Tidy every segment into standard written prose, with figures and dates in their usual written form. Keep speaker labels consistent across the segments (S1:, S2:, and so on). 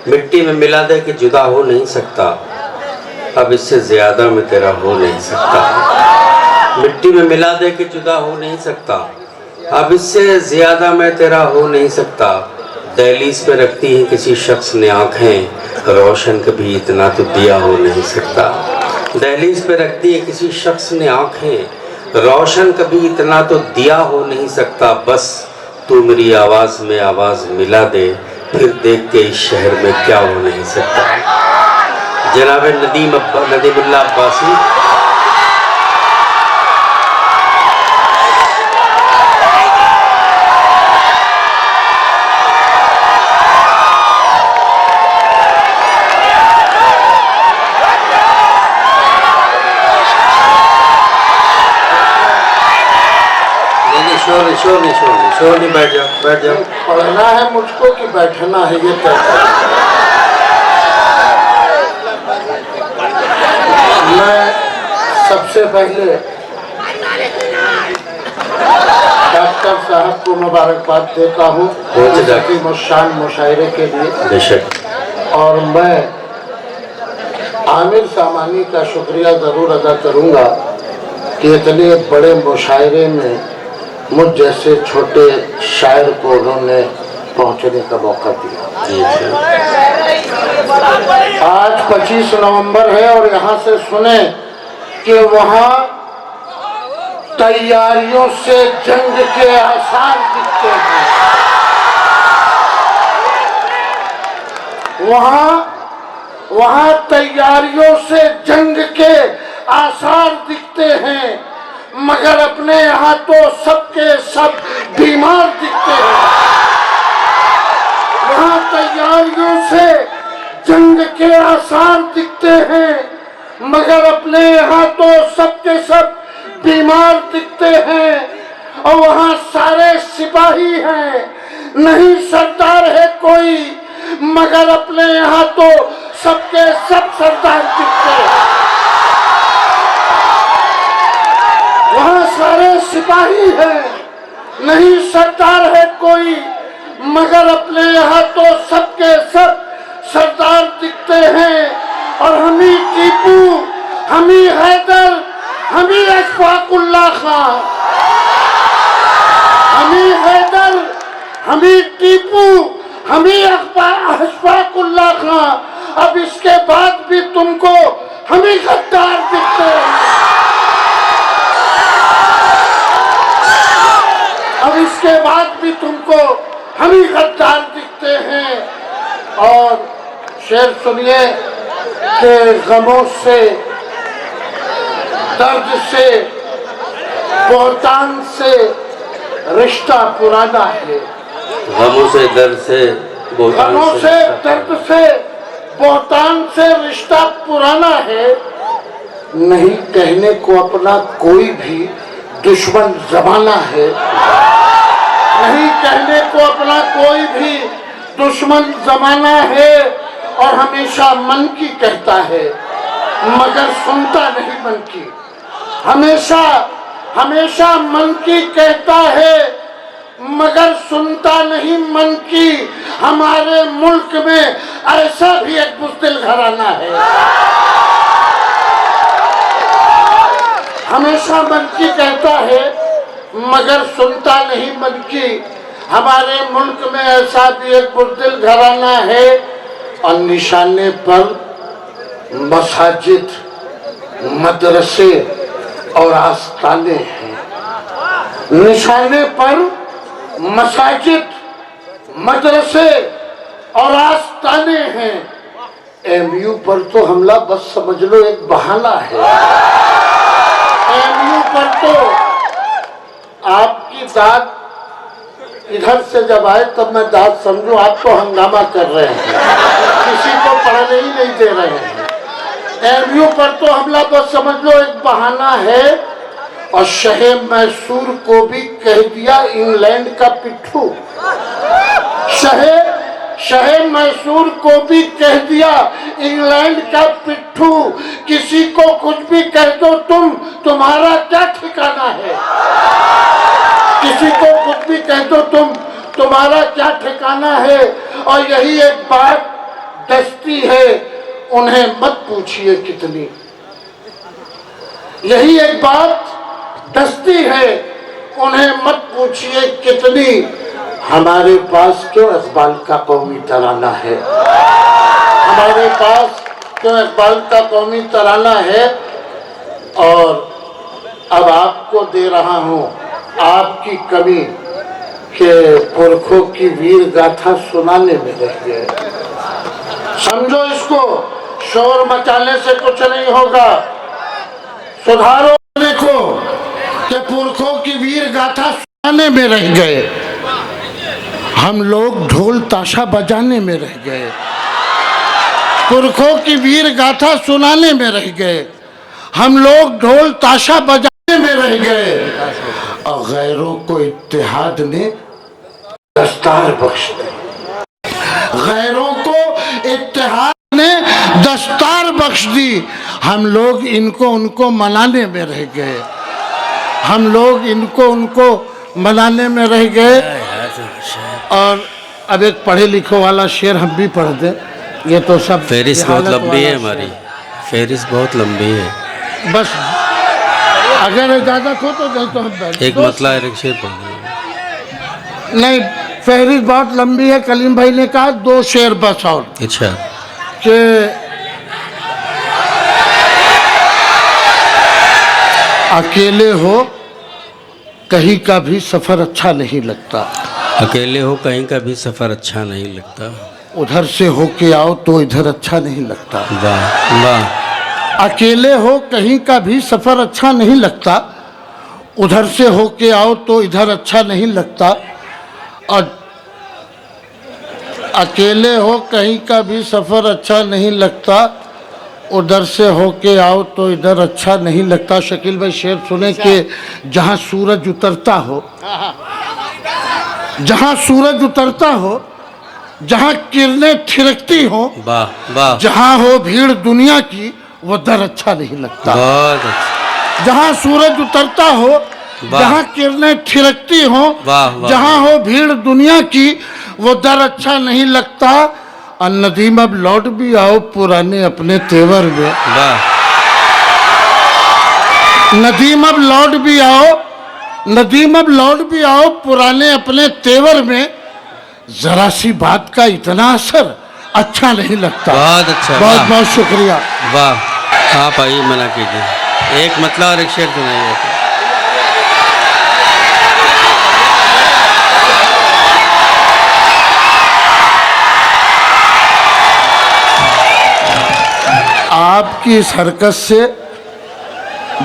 S1: मिट्टी में मिला दे कि जुदा हो नहीं सकता, अब इससे ज्यादा मैं तेरा हो नहीं सकता। मिट्टी में मिला दे कि जुदा हो नहीं सकता, अब इससे ज्यादा मैं तेरा हो नहीं सकता। दहलीज पे रखती हैं किसी शख्स ने आंखें, रोशन कभी इतना तो दिया हो नहीं सकता। दहलीज पे रखती है किसी शख्स ने आंखें, रोशन कभी इतना तो दिया हो नहीं सकता। बस तू मेरी आवाज में आवाज मिला दे, फिर देख के इस शहर में क्या हो नहीं सकता। जनाब नदीमुल्लाह अब्बासी। शोर नहीं, बैठ जाओ।
S2: पढ़ना है मुझको कि बैठना है ये तय करो। मैं सबसे पहले डॉक्टर साहब को मुबारकबाद देता हूँ शान मुशायरे के लिए, और मैं आमिर सामानी का शुक्रिया ज़रूर अदा करूँगा कि इतने बड़े मुशायरे में मुझ जैसे छोटे शायर को उन्होंने पहुंचने का मौका दिया। आज 25 नवंबर है और यहाँ से सुने कि वहाँ तैयारियों से जंग के आसार दिखते हैं। वहाँ तैयारियों से जंग के आसार दिखते हैं, मगर अपने यहाँ तो सबके सब बीमार दिखते हैं। वहाँ तैयारियों से जंग के आसार दिखते हैं, मगर अपने यहाँ तो सबके सब बीमार दिखते हैं। और वहाँ सारे सिपाही हैं, नहीं सरदार है कोई, मगर अपने यहाँ तो सबके सब सरदार दिखते हैं। वहाँ सारे सिपाही हैं, नहीं सरदार है कोई, मगर अपने यहाँ तो सबके सब सरदार दिखते हैं। और हमी टीपू, हमी हैदर, हमी अशफाकुल्लाह खां, हमी हैदर, हमी टीपू, हमी अशफाकुल्लाह खां। अब इसके बाद भी तुमको हमी गद्दार दिखते हैं। अब इसके बाद भी तुमको हम ही गद्दार दिखते हैं। और शेर सुनिए कि गमों से, दर्द से, बोहतान से रिश्ता पुराना है।
S1: गमों से, दर्द से,
S2: गमों से, दर्द से, बोहतान से रिश्ता पुराना है। नहीं कहने को अपना कोई भी दुश्मन जमाना है। नहीं कहने को अपना कोई भी दुश्मन जमाना है। और हमेशा मन की कहता है, मगर सुनता नहीं मन की। हमेशा मन की कहता है, मगर सुनता नहीं मन की। हमारे मुल्क में ऐसा भी एक बुज़दिल घराना है। हमेशा मन की कहता है, मगर सुनता नहीं मन की। हमारे मुल्क में ऐसा भी एक बुज़दिल घराना है। और निशाने पर मसाजिद, मदरसे और आस्ताने हैं। निशाने पर मसाजिद, मदरसे और आस्ताने हैं। एमयू पर तो हमला बस समझ लो एक बहाना है। एमयू पर तो आपकी दाद इधर से जब आए तब मैं दाद समझूं, आप तो हंगामा कर रहे हैं, किसी को पढ़ने ही नहीं दे रहे हैं। एमयू पर तो हमला बस समझ लो एक बहाना है। और शहर मैसूर को भी कह दिया इंग्लैंड का पिट्ठू। शहर मैसूर को भी कह दिया इंग्लैंड का पिट्ठू। किसी को कुछ भी कह दो तुम्हारा क्या ठिकाना है। किसी को कुछ भी कह दो तुम्हारा क्या ठिकाना है। और यही एक बात उन्हें मत पूछिए कितनी। यही एक बात दस्ती है, उन्हें मत पूछिए कितनी। हमारे पास क्यों इकबाल का कौमी तराना है, हमारे पास क्यों इकबाल का कौमी तराना है। और अब आपको दे रहा हूं आपकी कमी के पुरखों की वीर गाथा सुनाने में रह गए। समझो इसको, शोर मचाने से कुछ नहीं होगा, सुधारो देखो कि पुरखों की वीर गाथा सुनाने में रह गए। हम लोग ढोल ताशा बजाने में रह गए, पुरखों की वीर गाथा सुनाने में रह गए। हम लोग ढोल ताशा बजाने में रह गए और गैरों को इत्तेहाद ने दस्तार बख्श दी, गैरों को इत्तेहाद ने दस्तार बख्श दी। हम लोग इनको उनको मनाने में रह गए, हम लोग इनको उनको मनाने में रह गए। और अब एक पढ़े लिखे वाला शेर हम भी पढ़ दें, ये तो सब
S1: फेरिस्त बहुत लंबी है हमारी, फेरिस्त बहुत लंबी है।
S2: बस अगर इजाजत हो तो नहीं तो हम बैठ
S1: एक मतला एक शेर पढ़।
S2: नहीं, फहरिस्त बहुत लंबी है। कलीम भाई ने कहा 2 शेर बस और।
S1: अच्छा,
S2: कि अकेले हो कहीं का भी सफर अच्छा नहीं लगता,
S1: अकेले हो कहीं का भी सफर अच्छा नहीं लगता,
S2: उधर से होके आओ तो इधर अच्छा नहीं लगता।
S1: वाह वाह।
S2: अकेले हो कहीं का भी सफर अच्छा नहीं लगता, उधर से होके आओ तो इधर अच्छा नहीं लगता। और अकेले हो कहीं का भी सफर अच्छा नहीं लगता, उधर से होके आओ तो इधर अच्छा नहीं लगता। शकील भाई शेर सुने कि जहाँ सूरज उतरता हो, जहाँ सूरज उतरता हो, जहाँ किरणें थिरकती हो,
S1: वाह वाह,
S2: जहाँ हो भीड़ दुनिया की वो दर अच्छा नहीं लगता।
S1: बहुत अच्छा।
S2: जहाँ सूरज उतरता हो, जहाँ किरणें थिरकती हो, जहाँ हो भीड़ दुनिया की वो दर अच्छा नहीं लगता। और नदीम अब लौट भी आओ पुराने अपने तेवर में, नदीम अब लौट भी आओ, नदीम अब लौट भी आओ पुराने अपने तेवर में। जरा सी बात का इतना असर अच्छा नहीं लगता।
S1: बहुत अच्छा,
S2: बहुत बहुत शुक्रिया।
S1: वाह, आप आइए मना कीजिए, एक मतला और एक शेर सुनाइए।
S2: आपकी इस हरकत से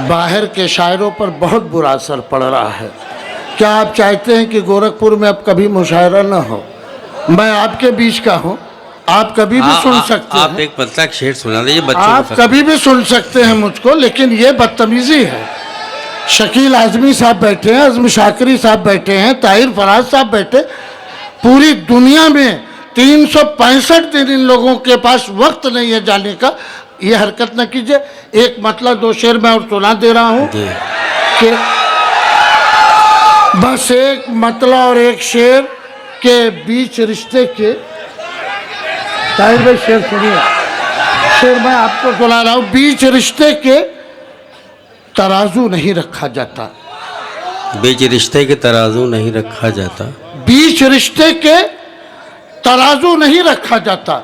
S2: बाहर के शायरों पर बहुत बुरा असर पड़ रहा है। क्या आप चाहते हैं कि गोरखपुर में अब कभी मुशायरा न हो? मैं आपके बीच का हूँ, आप कभी भी सुन सकते हैं।
S1: आप एक पतला शेर सुना दीजिए बच्चों
S2: आप
S1: को।
S2: कभी भी सुन सकते हैं मुझको, लेकिन ये बदतमीजी है। शकील आजमी साहब बैठे हैं, अज़म शाकरी साहब बैठे हैं, ताहिर फराज साहब बैठे, पूरी दुनिया में 365 दिन इन लोगों के पास वक्त नहीं है जाने का। ये हरकत न कीजिए। एक मतलब 2 शेर मैं और सुना दे रहा हूँ कि बस एक मतला और एक शेर के बीच रिश्ते के। ताहिर भाई शेर सुनिए, शेर मैं आपको सुना रहा हूँ। बीच रिश्ते के तराजू नहीं रखा जाता,
S1: बीच रिश्ते के तराजू नहीं रखा जाता,
S2: बीच रिश्ते के तराजू नहीं रखा जाता,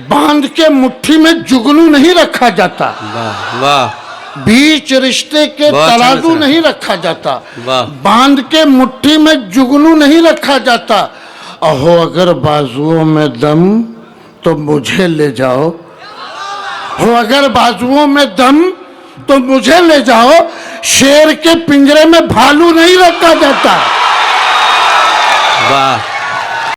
S2: बांध के मुट्ठी में जुगनू नहीं रखा जाता।
S1: वाह वाह,
S2: बीच रिश्ते के तराजू नहीं रखा जाता,
S1: वाह,
S2: बांध के मुट्ठी में जुगनू नहीं रखा जाता। अहो अगर बाजुओं में दम तो मुझे ले जाओ, हो अगर बाजुओं में दम तो मुझे ले जाओ। शेर के पिंजरे में भालू नहीं रखा जाता।
S1: वाह